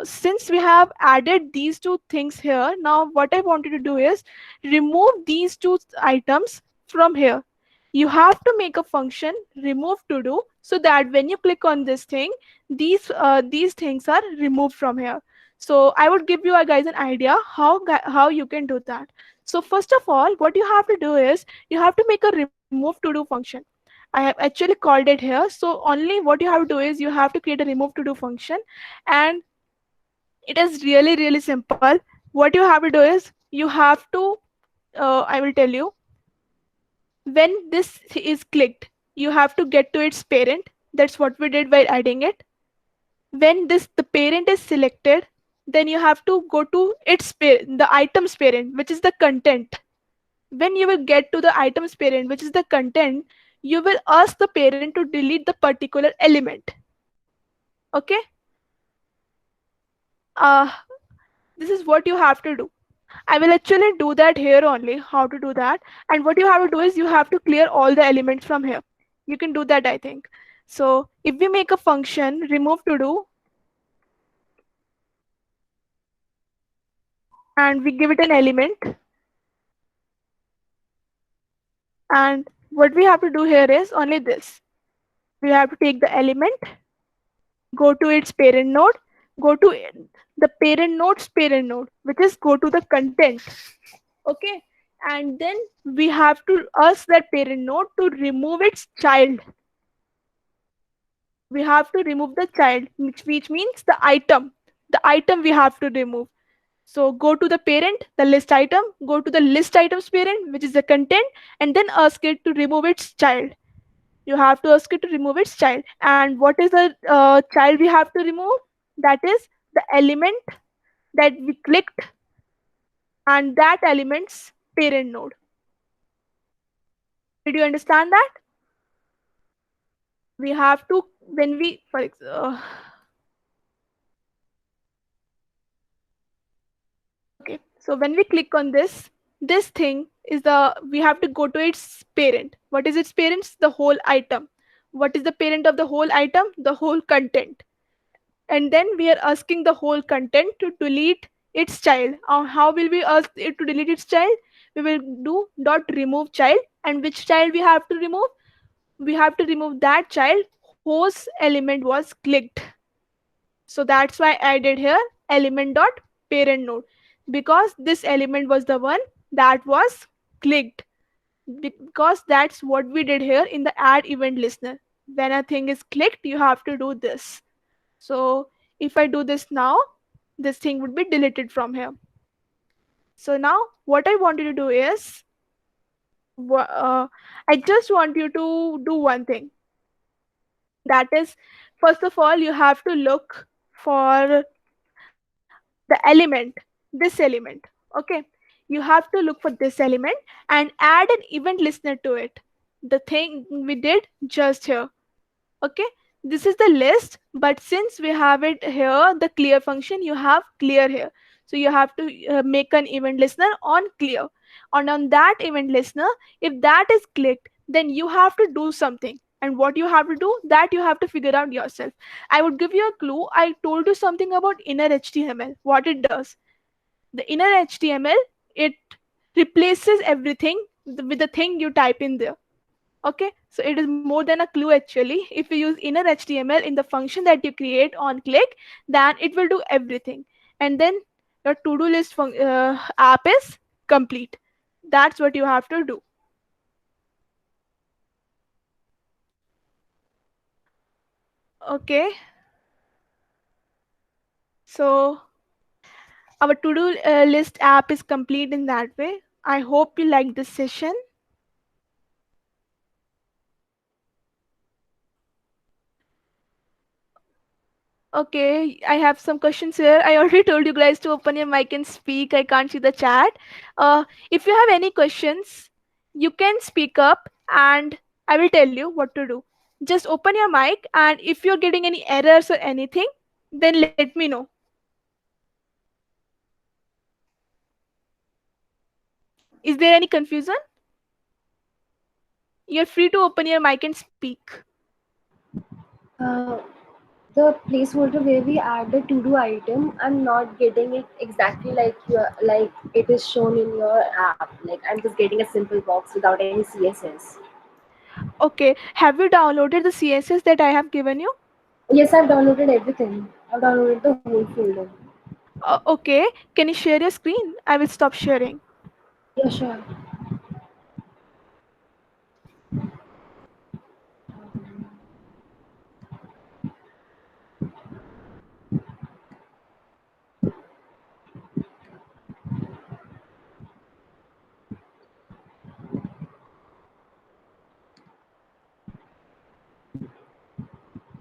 Since we have added these two things here, now what I want you to do is remove these two items from here. You have to make a function remove to do, so that when you click on this thing, these things are removed from here. So I would give you guys an idea how you can do that. So first of all, what you have to do is you have to make a remove to do function. I have actually called it here. So only what you have to do is you have to create a remove to do function, and it is really simple. What you have to do is you have to I will tell you, when this is clicked, you have to get to its parent. That's what we did by adding it. When this the parent is selected, then you have to go to its the item's parent, which is the content. When you will get to the item's parent, which is the content, you will ask the parent to delete the particular element. Okay. uh, this is what you have to do. I will actually do that here only, how to do that. And what you have to do is you have to clear all the elements from here. You can do that, I think. So if we make a function remove to do, and we give it an element, and what we have to do here is only this. We have to take the element, go to its parent node, go to the parent node, which is go to the content. Okay. And then we have to ask that parent node to remove its child. We have to remove the child, which means the item we have to remove. So go to the parent, the list item, go to the list items parent, which is the content, and then ask it to remove its child. You have to ask it to remove its child. And what is the child we have to remove? That is the element that we clicked, and that element's parent node. Did you understand that? We have to, when we, for example, okay, so when we click on this thing is we have to go to its parent. What is its parents? The whole item. What is the parent of the whole item? The whole content. And then we are asking the whole content to delete its child. How will we ask it to delete its child? We will do dot remove child. And which child we have to remove? We have to remove that child whose element was clicked. So that's why I did here element dot parent node, because this element was the one that was clicked, because that's what we did here in the add event listener. When a thing is clicked, you have to do this. So if I do this now, this thing would be deleted from here. So now what I want you to do is, I just want you to do one thing. That is, first of all, you have to look for the element, this element. Okay. You have to look for this element and add an event listener to it. The thing we did just here. Okay. This is the list, but since we have it here, the clear function, you have clear here. So you have to make an event listener on clear. And on that event listener, if that is clicked, then you have to do something. And what you have to do, that you have to figure out yourself. I would give you a clue. I told you something about inner HTML, what it does. The inner HTML, it replaces everything with the thing you type in there. Okay, so it is more than a clue actually. If you use inner HTML in the function that you create on click, then it will do everything. And then your to-do list app is complete. That's what you have to do. Okay, so our to-do list app is complete in that way. I hope you like this session. Okay, I have some questions here. I already told you guys to open your mic and speak. I can't see the chat. If you have any questions, you can speak up and I will tell you what to do. Just open your mic, and if you're getting any errors or anything, then let me know. Is there any confusion? You're free to open your mic and speak. Uh, the placeholder where we add the to-do item, I'm not getting it exactly like it is shown in your app. Like I'm just getting a simple box without any CSS. Okay, have you downloaded the CSS that I have given you? Yes, I've downloaded everything. I've downloaded the whole folder. Okay, can you share your screen? I will stop sharing. Yeah, sure.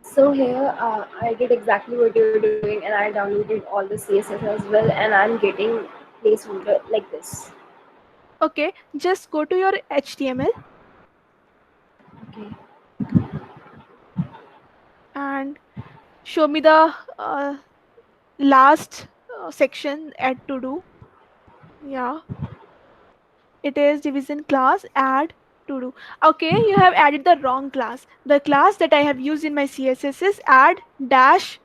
So here, I did exactly what you're doing, and I downloaded all the CSS as well, and I'm getting placeholder like this. Okay, just go to your HTML Okay. and show me the last section at to do. Yeah, it is division class add to do. Okay, you have added the wrong class. The class that I have used in my CSS is add dash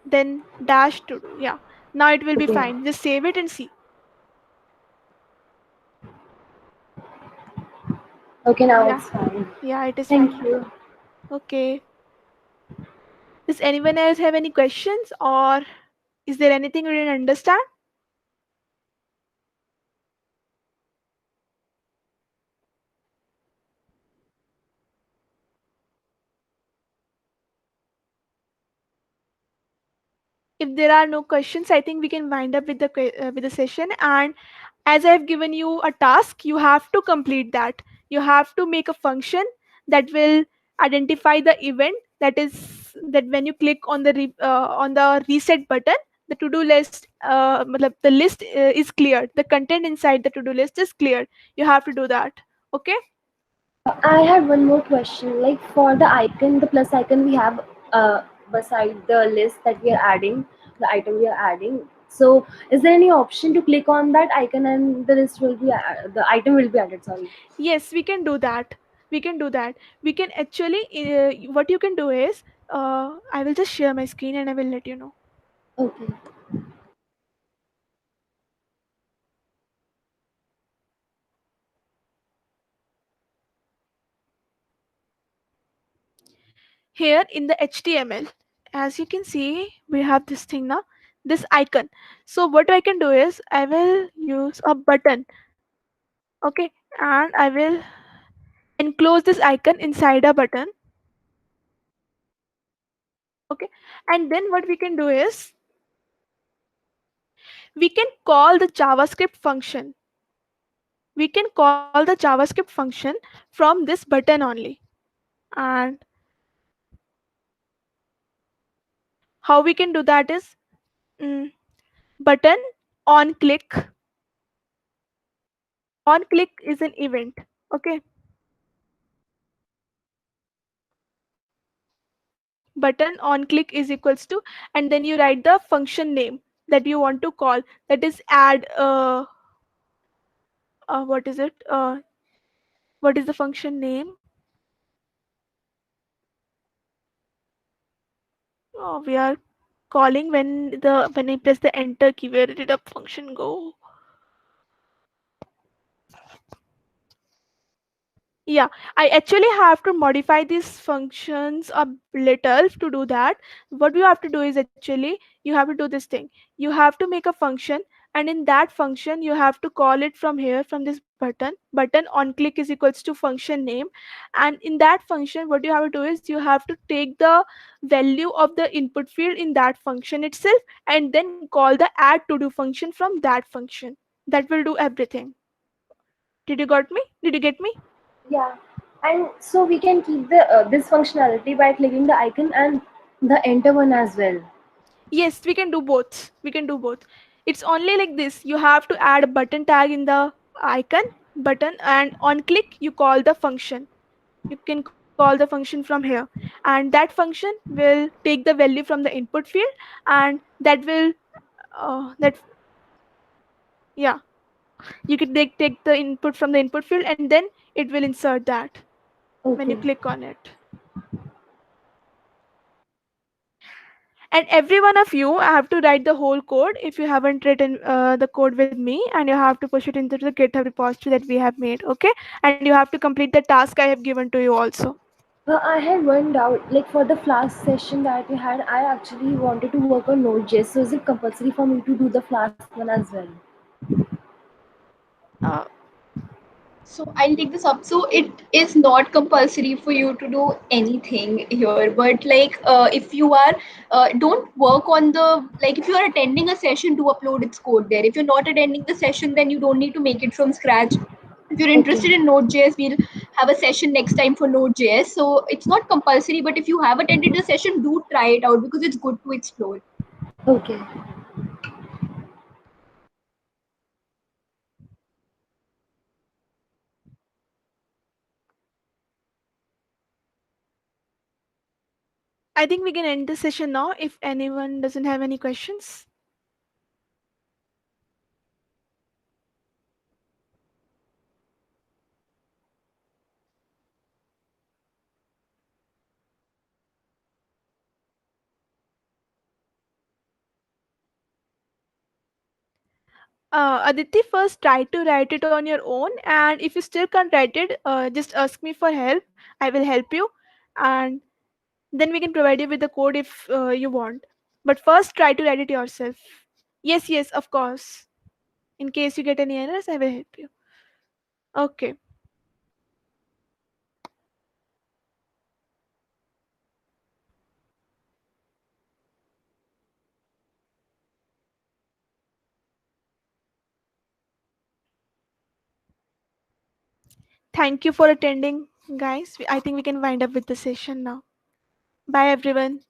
then dash to do. Yeah, now it will be Okay. fine. Just save it and see. Okay, now Yeah, it's fine. yeah, it is Thank fine now. you. Okay, does anyone else have any questions, or is there anything you didn't understand? If there are no questions, I think we can wind up with with the session. And as I have given you a task, you have to complete that. You have to make a function that will identify the event. That is that when you click on on the reset button, the to-do list, the list is cleared. The content inside the to-do list is cleared. You have to do that. Okay. I had one more question. Like for the icon, the plus icon we have beside the list that we are adding, the item we are adding. So, is there any option to click on that icon and the list will be the item will be added? Sorry. Yes, we can do that. We can do that. We can actually, what you can do is, I will just share my screen and I will let you know. Okay. Here in the HTML, as you can see, we have this thing now, this icon. So what I can do is, I will use a button, okay, and I will enclose this icon inside a button, okay, and then what we can do is, we can call the JavaScript function. We can call the JavaScript function from this button only. And how we can do that is, mm, button on click. On click is an event. Okay, button on click is equals to, and then you write the function name that you want to call. That is add. What is it? What is the function name? Oh, we are calling when I press the enter key. Where did the function go? Yeah, I actually have to modify these functions a little to do that. What you have to do is actually you have to do this thing. You have to make a function, and in that function you have to call it from here, from this button on click is equals to function name. And in that function what you have to do is you have to take the value of the input field in that function itself, and then call the add to do function from that function. That will do everything. Did you got me? Did you get me? Yeah, and so we can keep the this functionality by clicking the icon and the enter one as well. Yes, we can do both. We can do both. It's only like this. You have to add a button tag in the icon button, and on click you call the function. You can call the function from here, and that function will take the value from the input field, and that will that yeah, you can take the input from the input field, and then it will insert that when you Okay. click on it. And every one of you have to write the whole code if you haven't written the code with me, and you have to push it into the GitHub repository that we have made. Okay, and you have to complete the task I have given to you also. I had one doubt. Like for the Flask session that we had, I actually wanted to work on Node.js. So is it compulsory for me to do the Flask one as well? uh, So I'll take this up. So it is not compulsory for you to do anything here, but like if you are, don't work on the, like if you are attending a session, do upload its code there. If you're not attending the session, then you don't need to make it from scratch. If you're Okay. interested in Node.js, we'll have a session next time for Node.js. So it's not compulsory, but if you have attended the session, do try it out because it's good to explore. Okay. I think we can end the session now if anyone doesn't have any questions. Aditi, first try to write it on your own, and if you still can't write it, just ask me for help. I will help you, and then we can provide you with the code if you want. But first, try to write it yourself. Yes, yes, of course. In case you get any errors, I will help you. Okay. Thank you for attending, guys. I think we can wind up with the session now. Bye, everyone.